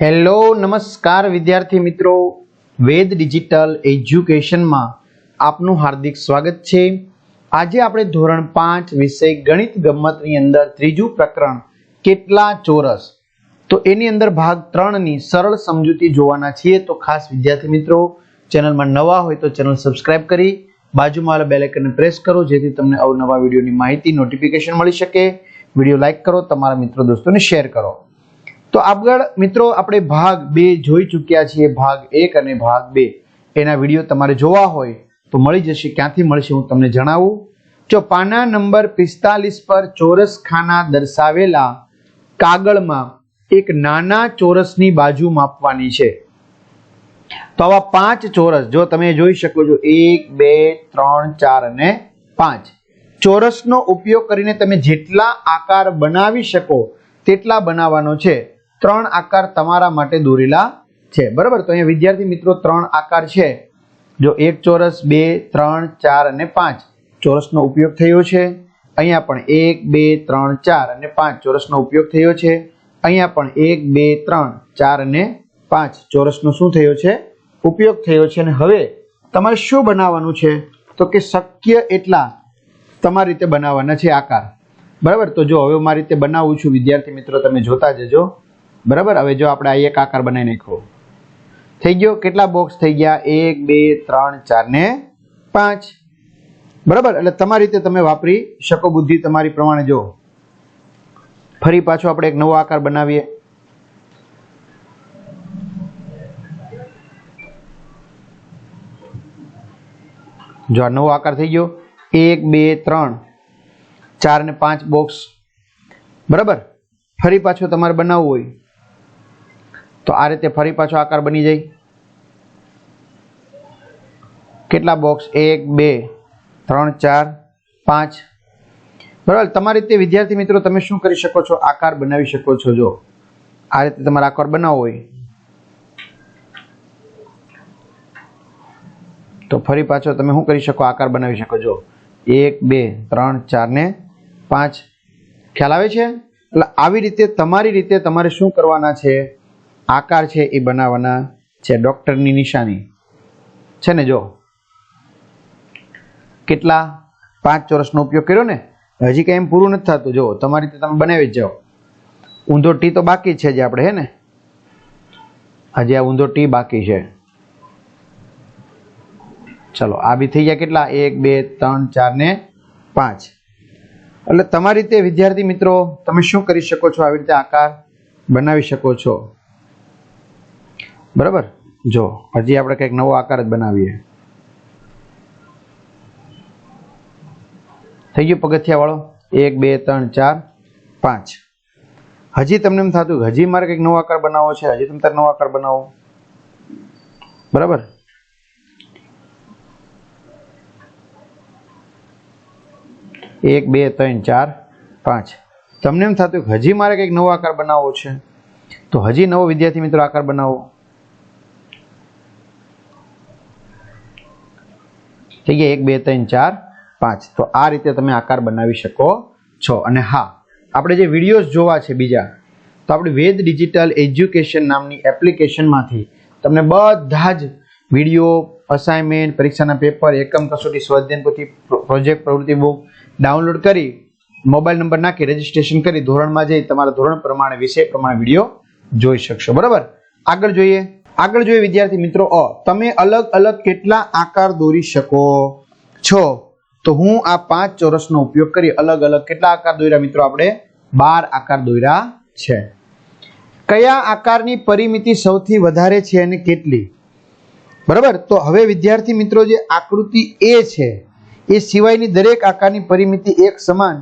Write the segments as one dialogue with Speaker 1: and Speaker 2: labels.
Speaker 1: Hello નમસ્કાર વિદ્યાર્થી મિત્રો, વેદ ડિજિટલ એજ્યુકેશનમાં આપનું હાર્દિક સ્વાગત છે। આજે આપણે ધોરણ 5 વિષય ગણિત ગમ્મતની અંદર ત્રીજું પ્રકરણ કેટલા ચોરસ, તો એની અંદર ભાગ 3 ની સરળ સમજૂતી જોવાના છીએ। તો ખાસ વિદ્યાર્થી મિત્રો, ચેનલમાં નવા હોય તો ચેનલ સબસ્ક્રાઇબ કરી બાજુમાં આવેલા બેલ આઇકનને પ્રેસ કરો, જેથી તમને અવનવા વિડીયોની માહિતી નોટિફિકેશન મળી શકે। વિડીયો લાઈક કરો, તમારા મિત્રો દોસ્તોને શેર કરો। તો આગળ મિત્રો આપણે ભાગ 2 જોઈ ચૂક્યા છીએ, ભાગ 1 અને ભાગ 2 એના વિડીયો તમારે જોવા હોય તો મળી જશે। ક્યાંથી મળશે હું તમને જણાવું। જો પાના નંબર 45 પર ચોરસ ખાના દર્શાવેલા કાગળમાં એક નાના ચોરસની બાજુ માપવાની છે। તો આવા 5 ચોરસ જો તમે જોઈ શકો છો, 1 2 3 4 અને 5 ચોરસનો ઉપયોગ કરીને તમે જેટલા આકાર બનાવી શકો તેટલા બનાવવાનો છે। 3 આકાર તમારા માટે દોરેલા છે, બરાબર। તો અહીંયા વિદ્યાર્થી મિત્રો 3 આકાર છે, જો 1 ચોરસ 2 3 4 અને 5 ચોરસનો ઉપયોગ થયો છે। અહીંયા પણ 1 2 3 4 અને 5 ચોરસનો ઉપયોગ થયો છે। અહીંયા પણ 1 2 3 4 અને 5 ચોરસનો શું થયો છે, ઉપયોગ થયો છે। અને હવે તમારે શું બનાવવાનું છે, તો કે શક્ય એટલા તમારી રીતે બનાવવાના છે આકાર, બરાબર। તો જો હવે મારી રીતે બનાવું છું વિદ્યાર્થી મિત્રો, તમે જોતા જજો, બરાબર। હવે જો આપણે આ એક આકાર બનાવી નાખ્યો, થઈ ગયો। કેટલા બોક્સ થઈ ગયા, 1 2 3 4 ને 5, બરાબર। એટલે તમારી રીતે તમે વાપરી શકો, બુદ્ધિ તમારી પ્રમાણે। જો ફરી પાછો આપણે એક નવો આકાર બનાવીએ। જો આ નવો આકાર થઈ ગયો, 1 2 3 4 ને 5 બોક્સ, બરાબર। ફરી પાછો તમારે બનાવવું હોય તો આ રીતે ફરી પાછો આકાર બની જાય। કેટલા બોક્સ, 1 2 3 4 5, બરાબર। તમારી રીતે વિદ્યાર્થી મિત્રો તમે શું કરી શકો છો, આકાર બનાવી શકો છો। જો આ રીતે તમારે આકાર બનાવવો હોય તો ફરી પાછો તમે શું કરી શકો, આકાર બનાવી શકો। જો 1 2 3 4 ને 5, ખ્યાલ આવે છે। એટલે આવી રીતે તમારી રીતે તમારે શું કરવાના છે, આકાર છે એ બનાવવાના છે। ડોક્ટરની નિશાની છે ને, જો કેટલા 5 ચોરસનો ઉપયોગ કર્યો ને। હજી કઈ એમ પૂરું નથી થતું, જો તમારી રીતે તમે બનાવી જ જાઓ। ઊંધો ટી તો બાકી છે જ આપણે, હે ને, હજી આ ઊંધો ટી બાકી છે। ચલો આ બી થઈ ગયા, કેટલા 1 2 3 4 ને 5। એટલે તમારી રીતે વિદ્યાર્થી મિત્રો તમે શું કરી શકો છો, આવી રીતે આકાર બનાવી શકો છો, બરાબર। જો હજી આપણે કંઈક નવો આકાર જ બનાવીએ। થઈ ગયું પગથિયા વાળો, 1 2 3 4 5। હજી તમને એમ થતું હજી મારે કંઈક નવો આકાર બનાવવો છે, હજી તમે તારે નવો આકાર બનાવો, બરાબર। એક 2 3 4 5 તમને એમ થતું હજી મારે કંઈક નવો આકાર બનાવવો છે, તો હજી નવો વિદ્યાર્થી મિત્રો આકાર બનાવો। થઈ ગયા 1 2 3 4 5। તો આ રીતે તમે આકાર બનાવી શકો છો। અને હા, આપણે જે વિડીયોઝ જોવા છે બીજા, તો આપણે વેદ ડિજિટલ એજ્યુકેશન નામની એપ્લિકેશનમાંથી તમને બધા જ વિડીયો, અસાઇનમેન્ટ, પરીક્ષાના પેપર, એકમ કસોટી, સ્વાધ્યાયન પોથી, પ્રોજેક્ટ, પ્રવૃત્તિ બુક ડાઉનલોડ કરી મોબાઈલ નંબર નાખી રજીસ્ટ્રેશન કરી ધોરણમાં જઈ તમારા ધોરણ પ્રમાણે, વિષય પ્રમાણે વિડીયો જોઈ શકશો, બરાબર। આગળ જોઈએ વિદ્યાર્થી મિત્રો, તમે અલગ અલગ કેટલા આકાર દોરી શકો છો, તો હું આ 5 ચોરસનો ઉપયોગ કરી અલગ અલગ કેટલા આકાર દોર્યા મિત્રો, આપણે 12 આકાર દોર્યા છે। કયા આકારની પરિમિતિ સૌથી વધારે છે અને કેટલી, બરાબર। તો હવે વિદ્યાર્થી મિત્રો જે આકૃતિ એ છે એ સિવાયની દરેક આકારની પરિમિતિ એક સમાન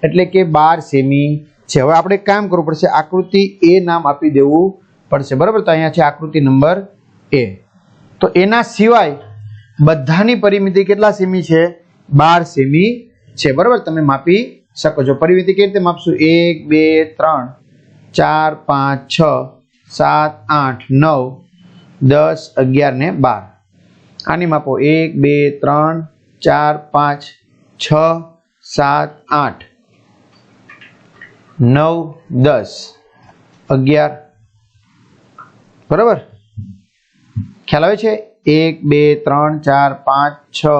Speaker 1: એટલે કે 12 સેમી છે। હવે આપણે કામ કરવું પડશે, આકૃતિ એ નામ આપી દેવું પડશે, બરાબર। તો અહીંયા છે આકૃતિ નંબર એ, તો એના સિવાય બધાની પરિમિતિ કેટલા સેમી છે, 12 સેમી છે, બરાબર। તમે માપી શકો છો। પરિમિતિ કેવી રીતે માપશું, 1 2 3 4 5 6 7 8 9 10 11 ને 12, આની માપો 1 2 3 4 5 6 7 8 9 10 11 બરાબર, ખ્યાલ આવે છે? 1 2 3 4 5 6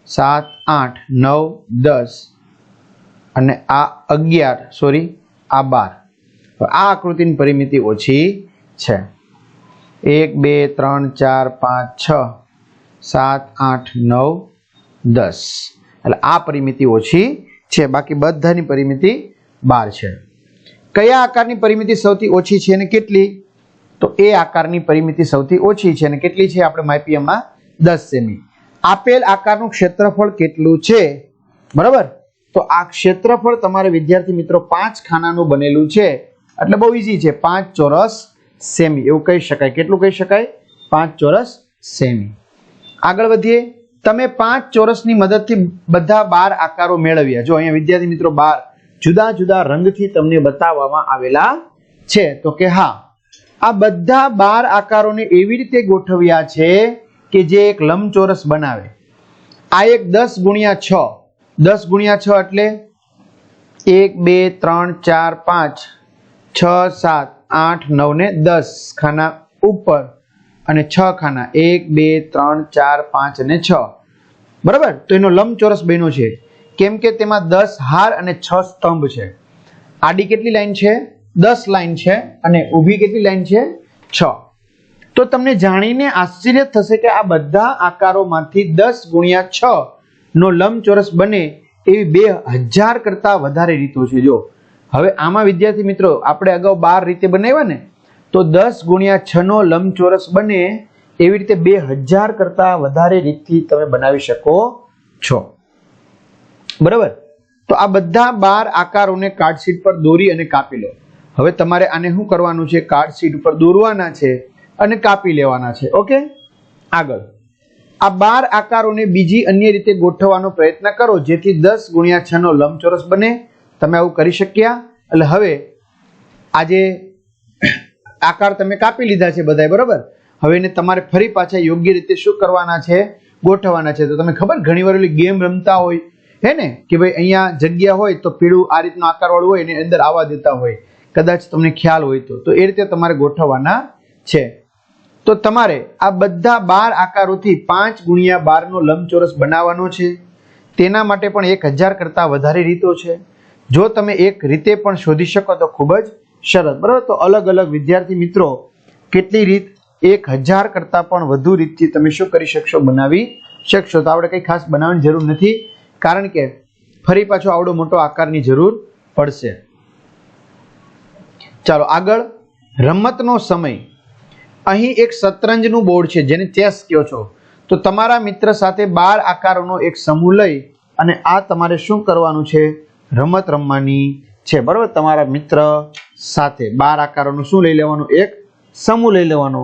Speaker 1: 7 8 9 10 અને આ 11, સોરી આ 12. આ આકૃતિની પરિમિતિ ઓછી છે. 1 2 3 4 5 6 7 8 9 10, એટલે આ પરિમિતિ ઓછી છે. બાકી બધાની પરિમિતિ 12 છે. કયા આકારની પરિમિતિ સૌથી ઓછી છે અને કેટલી? તો એ આકારની પરિમિતિ સૌથી ઓછી છે અને કેટલી છે? આપણે માપીએ એમાં 10 સેમી. આપેલ આકારનું ક્ષેત્રફળ કેટલું છે? બરાબર, તો આ ક્ષેત્રફળ તમારે વિદ્યાર્થી મિત્રો 5 ખાનાનું બનેલું છે, એટલે બહુ ઈઝી છે. 5 ચોરસ સેમી એવું કહી શકાય. કેટલું કહી શકાય? 5 ચોરસ સેમી. આગળ વધીએ. તમે 5 ચોરસની મદદથી બધા 12 આકારો મેળવ્યા. જો અહીંયા વિદ્યાર્થી મિત્રો 12 જુદા જુદા રંગથી તમને બતાવવામાં આવેલા છે. તો કે હા, આ બધા 12 આકારોને એવી રીતે ગોઠવ્યા છે કે જે એક લંબચોરસ બનાવે. આ એક 10 ગુણ્યા 6, 10 ગુણ્યા 6 એટલે 1 2 3 4 5 6 7 8 9 ને 10 ખાના ઉપર અને 6 ખાના 1 2 3 4 5 અને 6. બરાબર, તો એનો લંબચોરસ બન્યો છે. કેમ કે તેમાં 10 હાર અને 6 સ્તંભ છે. આડી કેટલી લાઈન છે? 10 લાઈન છે અને ઊભી કેટલી લાઈન છે? 6. તો તમને જાણીને આશ્ચર્ય થશે કે આ બધા આકારોમાંથી 10 ગુણ્યા 6 નો લંબચોરસ બને એવી 2000 કરતા વધારે રીતો છે. જો હવે આમાં વિદ્યાર્થી મિત્રો આપણે અગાઉ 12 રીતે બનાવ્યા ને, તો 10 ગુણ્યા 6 નો લંબચોરસ બને એવી રીતે 2000 કરતા વધારે રીતથી તમે બનાવી શકો છો. બરાબર, તો આ બધા 12 આકારોને કાર્ડશીટ પર દોરી અને કાપી લો. હવે તમારે આને શું કરવાનું છે? કાર્ડશીટ ઉપર દોરવાના છે અને કાપી લેવાના છે. ઓકે, આગળ આ 12 આકારોને બીજી અન્ય રીતે ગોઠવવાનો પ્રયત્ન કરો જેથી 10 ગુણ્યા 6 નો લંબચોરસ બને. તમે આવું કરી શક્યા? એટલે હવે આજે આકાર તમે કાપી લીધા છે બધાય. બરાબર, હવે એને તમારે ફરી પાછા યોગ્ય રીતે શું કરવાના છે? ગોઠવવાના છે. તો તમે ખબર ઘણી વાર ગેમ રમતા હોય હે ને, કે ભાઈ અહીંયા જગ્યા હોય તો પીળું આ રીતનો આકાર વાળું હોય એને અંદર આવવા દેતા હોય, કદાચ તમને ખ્યાલ હોય તો એ રીતે તમારે ગોઠવવાના છે. તો તમારે આ બધા 12 આકારોથી 5 ગુણ્યા 12 નો લંબચોરસ બનાવવાનો છે. તેના માટે પણ 1000 કરતા વધારે રીતો છે. જો તમે એક રીતે પણ શોધી શકો તો ખૂબ જ સરસ. બરાબર, તો અલગ અલગ વિદ્યાર્થી મિત્રો કેટલી રીત? 1000 કરતા પણ વધુ રીતથી તમે શું કરી શકશો? બનાવી શકશો. તો આપણે કંઈ ખાસ બનાવવાની જરૂર નથી, કારણ કે ફરી પાછો આવડો મોટો આકારની જરૂર પડશે. ચાલો આગળ. રમતનો સમય. અહીં એક શતરંજનું બોર્ડ છે જેને ચેસ કહો છો. તો તમારા મિત્ર સાથે 12 આકારોનો એક સમૂહ લઈ અને આ તમારે શું કરવાનું છે? રમત રમવાની છે. બરાબર, તમારા મિત્ર સાથે 12 આકારોનું શું લઈ લેવાનું? એક સમૂહ લઈ લેવાનો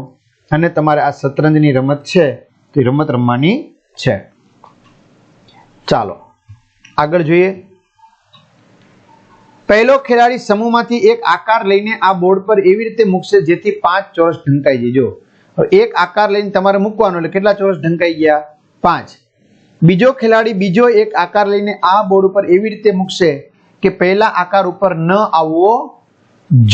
Speaker 1: અને તમારે આ શતરંજની રમત છે તો રમત રમવાની છે. ચાલો આગળ જોઈએ. પહેલો ખેલાડી સમૂહમાંથી એક આકાર લઈને આ બોર્ડ પર એવી રીતે મૂકશે જેથી 5 ચોરસ ઢંકાઈ જાય. જો હવે એક આકાર લઈને તમારે મૂકવાનો એટલે કેટલા ચોરસ ઢંકાઈ ગયા? 5. બીજો ખેલાડી બીજો એક આકાર લઈને આ બોર્ડ ઉપર એવી રીતે મૂકશે કે પહેલા આકાર ઉપર ન આવવો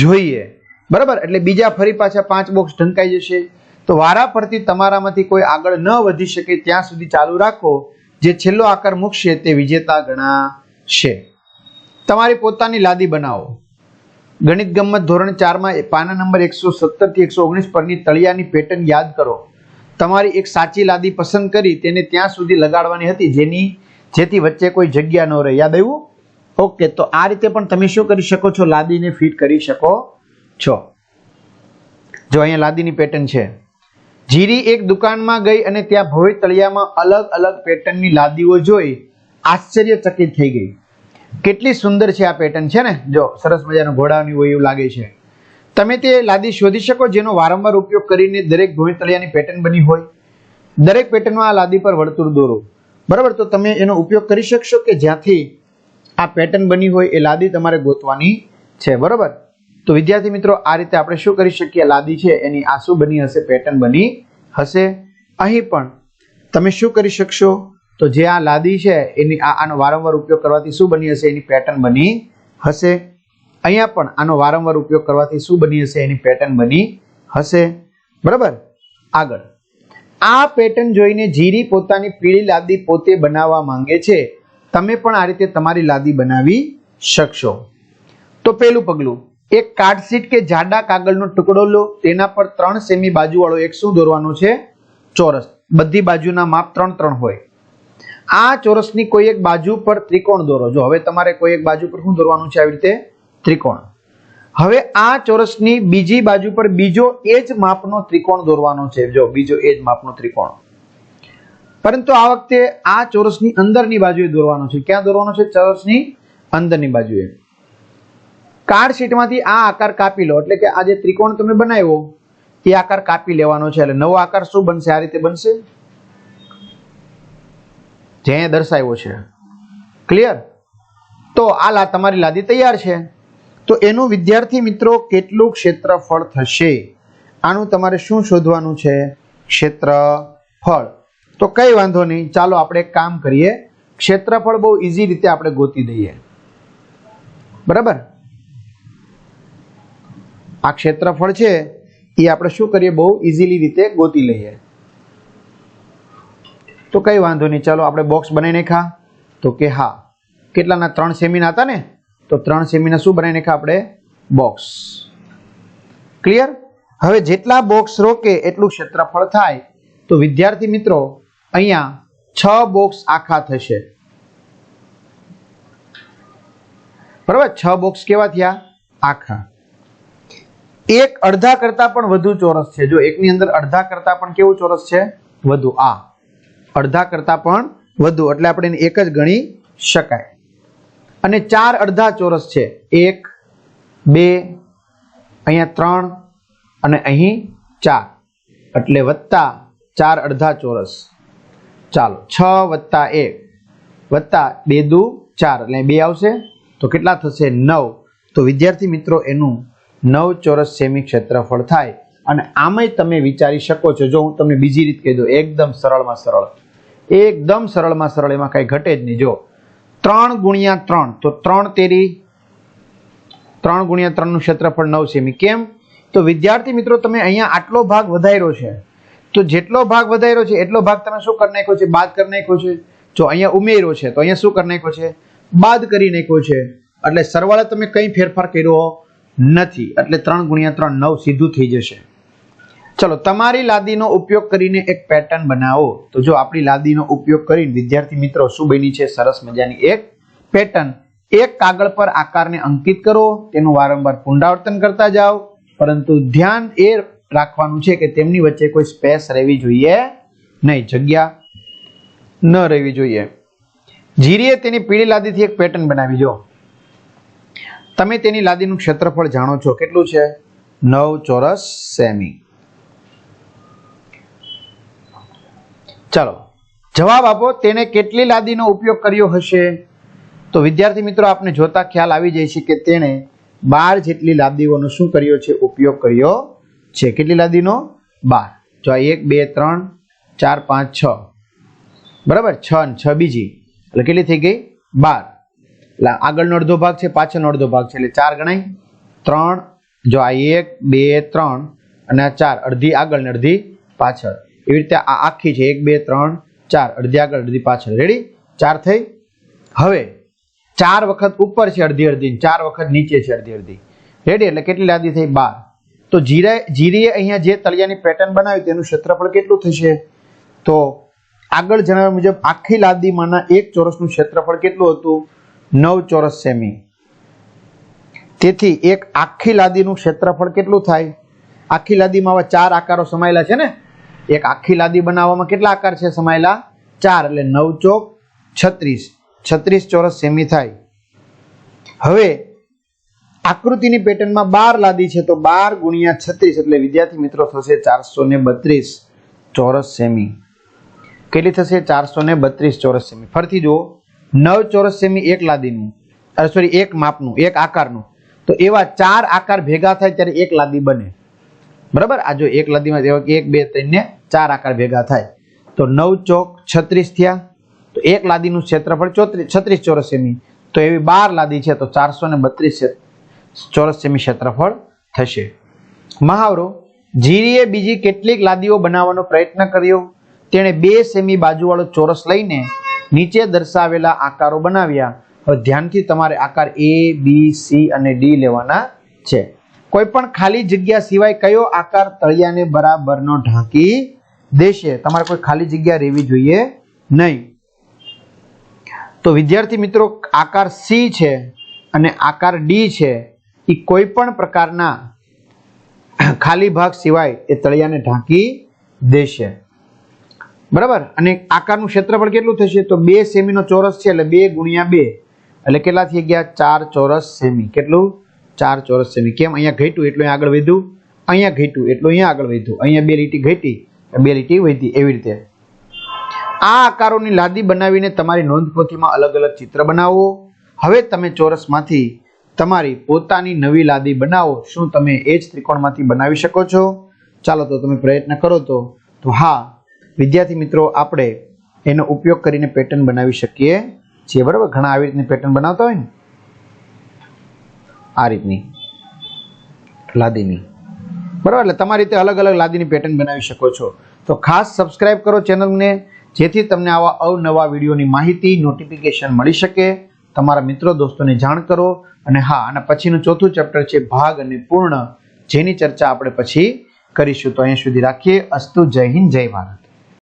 Speaker 1: જોઈએ. બરાબર, એટલે બીજા ફરી પાછા 5 બોક્સ ઢંકાઈ જશે. તો વારા પરથી તમારામાંથી કોઈ આગળ ન વધી શકે ત્યાં સુધી ચાલુ રાખો. જે છેલ્લો આકાર મૂકશે તે વિજેતા ગણાશે. તમારી પોતાની લાદી બનાવો. ગણિત ગમ્મત ધોરણ 4 માં પાના નંબર 117 થી 119 પરની તળિયાની પેટર્ન યાદ કરો. તમારી એક સાચી લાદી પસંદ કરી તેને ત્યાં સુધી લગાડવાની હતી જેથી વચ્ચે કોઈ જગ્યા ન રહે. યાદ આવ્યું? ઓકે, તો આ રીતે પણ તમે શું કરી શકો છો? લાદીને ફિટ કરી શકો છો. જો અહીંયા લાદીની પેટર્ન છે. જીરી એક દુકાનમાં ગઈ અને ત્યાં ભવ્ય તળિયામાં અલગ અલગ પેટર્નની લાદીઓ જોઈ આશ્ચર્યચકિત થઈ ગઈ. કેટલી સુંદર છે આ પેટર્ન છે ને. જો સરસ મજાનો ઘોડાની હોય એવું લાગે છે. તમે તે લાદી શોધી શકો જેનો વારંવાર ઉપયોગ કરીને દરેક ભવ્ય તળિયાની પેટર્ન બની હોય. દરેક પેટર્નમાં આ લાદી પર વર્તુળ દોરો. બરાબર, તો તમે એનો ઉપયોગ કરી શકશો કે જ્યાંથી આ પેટર્ન બની હોય એ લાદી તમારે ગોતવાની છે. બરાબર, તો વિદ્યાર્થી મિત્રો આ રીતે આપણે શું કરી શકીએ? લાદી છે એની આ શું બની હશે? પેટર્ન બની હશે. અહીં પણ તમે શું કરી શકશો? તો જે આ લાદી છે એની આનો વારંવાર ઉપયોગ કરવાથી શું બની હશે? એની પેટર્ન બની હશે. અહીંયા પણ આનો વારંવાર ઉપયોગ કરવાથી શું બની હશે? એની પેટર્ન બની હશે. બરાબર. આગળ આ પેટર્ન જોઈને જીરી પોતાની પીળી લાદી પોતે બનાવવા માંગે છે. તમે પણ આ રીતે તમારી લાદી બનાવી શકશો. તો પહેલું પગલું, એક કાર્ડશીટ કે જાડા કાગળનો ટુકડો લો, તેના પર 3 સેમી બાજુવાળો એક શું દોરવાનો છે? ચોરસ. બધી બાજુના માપ 3-3 હોય. આ ચોરસની કોઈ એક બાજુ પર ત્રિકોણ દોરો. જો હવે તમારે કોઈ એક બાજુ પર શું દોરવાનું છે? આવી રીતે ત્રિકોણ. હવે આ ચોરસની બીજી બાજુ પર બીજો એ જ માપનો ત્રિકોણ દોરવાનો છે. જો બીજો એ જ માપનો ત્રિકોણ, પરંતુ આ વખતે આ ચોરસની અંદરની બાજુએ દોરવાનો છે. ક્યાં દોરવાનો છે? ચોરસની અંદરની બાજુએ. કાર્ડ શીટમાંથી આ આકાર કાપી લો, એટલે કે આ જે ત્રિકોણ તમે બનાવ્યો એ આકાર કાપી લેવાનો છે. એટલે નવો આકાર શું બનશે? આ રીતે બનશે, જે દર્શાવ્યો છે. ક્લિયર? તો આ તમારી લાદી તૈયાર છે. તો એનું વિદ્યાર્થી મિત્રો કેટલું ક્ષેત્રફળ થશે? આનું તમારે શું શોધવાનું છે? ક્ષેત્રફળ. તો કઈ વાંધો નહીં, ચાલો આપણે એક કામ કરીએ. ક્ષેત્રફળ બહુ ઈઝી રીતે આપણે ગોતી દઈએ. બરાબર. આ ક્ષેત્રફળ છે એ આપણે શું કરીએ? બહુ ઈઝીલી રીતે ગોતી લઈએ. તો કઈ વાંધો નહીં, ચાલો આપણે બોક્સ બનાવી નાખ્યા. તો કે હા, કેટલાના? 3 સેમીના હતા ને, તો 3 સેમીના શું બનાવી નાખ્યા આપણે? બોક્સ. ક્લિયર? હવે જેટલા બોક્સ રોકે એટલું ક્ષેત્રફળ થાય. તો વિદ્યાર્થી મિત્રો અહીંયા 6 બોક્સ આખા થશે. બરાબર. 6 બોક્સ કેવા થયા? આખા. એક અડધા કરતા પણ વધુ ચોરસ છે. જો એકની અંદર અડધા કરતા પણ કેવું ચોરસ છે? વધુ. આ અડધા કરતા પણ વધુ, એટલે આપણે એને એક જ ગણી શકાય. અને 4 અડધા ચોરસ છે. 1, 2, અહીંયા 3 અને અહીં 4, એટલે વત્તા 4 અડધા ચોરસ. ચાલો 6 વત્તા 1 વત્તા 2 દુ 4, એટલે 2 આવશે. તો કેટલા થશે? 9. તો વિદ્યાર્થી મિત્રો એનું 9 ચોરસ સેમી ક્ષેત્રફળ થાય. અને આમાંય તમે વિચારી શકો છો, જો હું તમને બીજી રીત કહી દઉં, એકદમ સરળમાં સરળ, એકદમ સરળમાં સરળ, એમાં કઈ ઘટે જ નહીં. જો 3 ગુણ્યા 3, તો 3 તેરી 3 ગુણ્યા 3 નું ક્ષેત્રફળ 9 સેમી. કેમ? તો વિદ્યાર્થી મિત્રો તમે અહીંયા આટલો ભાગ વધાર્યો છે, તો જેટલો ભાગ વધાર્યો છે એટલો ભાગ તમે શું કરી નાખ્યો છે? બાદ કરી નાખ્યો છે. જો અહીંયા ઉમેર્યો છે તો અહીંયા શું કરી નાખ્યો છે? બાદ કરી નાખ્યો છે. એટલે સરવાળે તમે કઈ ફેરફાર કર્યો નથી. એટલે 3 ગુણ્યા 3 9 સીધું થઈ જશે. ચલો તમારી લાદીનો ઉપયોગ કરીને એક પેટર્ન બનાવો. તો જો આપણી લાદીનો ઉપયોગ કરીને વિદ્યાર્થી મિત્રો શું બની છે? સરસ મજાની એક પેટર્ન. એક કાગળ પર આકારને અંકિત કરો, તેનું વારંવાર પુનરાવર્તન કરતા જાઓ, પરંતુ ધ્યાન એ રાખવાનું છે કે તેમની વચ્ચે કોઈ સ્પેસ રહેવી જોઈએ નહીં, જગ્યા ન રહેવી જોઈએ. જીરીએ તેની પીળી લાદીથી એક પેટર્ન બનાવી. જો તમે તેની લાદીનું ક્ષેત્રફળ જાણો છો, કેટલું છે? 9 ચોરસ સેમી. ચાલો જવાબ આપો. તેને કેટલી લાદીનો ઉપયોગ કર્યો હશે? તો વિદ્યાર્થી મિત્રો આપને જોતા ખ્યાલ આવી જાય છે કે તેણે 12 જેટલી લાદીઓનો શું કર્યો છે? ઉપયોગ કર્યો છે. કેટલી લાદીનો? 12. જો આ 1, 2, 3, 4, 5, 6, બરાબર. 6 અને 6 બીજી, એટલે કેટલી થઈ ગઈ? 12. એટલે આગળનો અડધો ભાગ છે, પાછળનો અડધો ભાગ છે, એટલે 4 ગણાય. 3, જો આ 1, 2, 3 અને આ 4, અડધી આગળ ને અડધી પાછળ. એવી રીતે આ આખી છે 1, 2, 3, 4, અડધી આગળ અડધી પાછળ. રેડી? 4 થઈ. હવે 4 વખત ઉપર છે અડધી અડધી, 4 વખત નીચે છે અડધી અડધી. રેડી? એટલે કેટલી લાદી થઈ? 12. તો જીરીએ અહીંયા જે તળિયાની પેટર્ન બનાવી તેનું ક્ષેત્રફળ કેટલું થશે? તો આગળ જણાવ્યા મુજબ આખી લાદીમાંના એક ચોરસનું ક્ષેત્રફળ કેટલું હતું? 9 ચોરસ સેમી. તેથી એક આખી લાદીનું ક્ષેત્રફળ કેટલું થાય? આખી લાદીમાં આવા 4 આકારો સમાયેલા છે ને, એક આખી લાદી બનાવવામાં કેટલા આકાર છે સમાયેલા? 4, એટલે 9 ચોક 36, 36 ચોરસ સેમી થાય. હવે આકૃતિની પેટર્નમાં 12 લાદી છે, તો 12 ગુણ્યા 36, એટલે વિદ્યાર્થી મિત્રો થશે 432 ચોરસ સેમી. કેટલી થશે? 432 ચોરસ સેમી. ફરીથી જુઓ, 9 ચોરસ સેમી એક લાદીનું, સોરી એક માપનું, એક આકારનું. તો એવા 4 આકાર ભેગા થાય ત્યારે એક લાદી બને. બરાબર? આ જો એક લાદીમાં 1, 2, 3 ને 4 આકાર ભેગા થાય તો 9 ચોક 36 થયા. તો એક લાદીનું ક્ષેત્રફળ 36 ચોરસ સેમી. તો એવી 12 લાદી છે, તો 432 ચોરસ સેમી ક્ષેત્રફળ થશે. મહાવરો: જીરીએ બીજી કેટલીક લાદીઓ બનાવવાનો પ્રયત્ન કર્યો. તેણે 2 સેમી બાજુવાળો ચોરસ લઈને નીચે દર્શાવેલા આકારો બનાવ્યા. હવે ધ્યાનથી તમારે આકાર A, B, C અને D લેવાના છે. કોઈ પણ ખાલી જગ્યા સિવાય કયો આકાર તળિયાને બરાબરનો ઢાંકી દેશે? તમારે કોઈ ખાલી જગ્યા રહેવી જોઈએ નહીં. તો વિદ્યાર્થી મિત્રો, આકાર C છે અને આકાર D છે એ કોઈ પણ પ્રકારના ખાલી ભાગ સિવાય એ તળિયાને ઢાંકી દેશે. બરાબર. અને આકારનું ક્ષેત્રફળ કેટલું થશે? તો 2 સેમીનો ચોરસ છે એટલે 2 ગુણ્યા 2 એટલે કેટલા થઈ ગયા? 4 ચોરસ સેમી. કેટલું? 4 ચોરસ સેમી. કેમ? અહીંયા ઘટ્યું એટલે આગળ વધ્યું, અહીંયા ઘટ્યું એટલે અહીંયા આગળ વધ્યું, અહીંયા 2 લીટી ઘટી 2 લીટી વધી. એવી રીતે આ આકારોની લાદી બનાવીને તમારી નોંધપોથીમાં અલગ અલગ ચિત્ર બનાવો. હવે તમે ચોરસમાંથી તમારી પોતાની નવી લાદી બનાવો. શું તમે એ જ ત્રિકોણમાંથી બનાવી શકો છો? ચાલો તો તમે પ્રયત્ન કરો. તો હા વિદ્યાર્થી મિત્રો, આપણે એનો ઉપયોગ કરીને પેટર્ન બનાવી શકીએ છીએ. બરાબર. ઘણા આવી રીતની પેટર્ન બનાવતા હોય ને, આ રીતની લાદીની. બરાબર. એટલે તમારી રીતે અલગ અલગ લાદીની પેટર્ન બનાવી શકો છો. તો ખાસ સબસ્ક્રાઇબ કરો ચેનલને, જેથી તમને આવા અવનવા વિડીયોની માહિતી, નોટિફિકેશન મળી શકે. તમારા મિત્રો દોસ્તોને જાણ કરો. અને હા, આના પછીનું 4થું ચેપ્ટર છે ભાગ અને પૂર્ણ, જેની ચર્ચા આપણે પછી કરીશું. તો અહીંયા સુધી રાખીએ. અસ્તુ. જય હિન્દ, જય ભારત.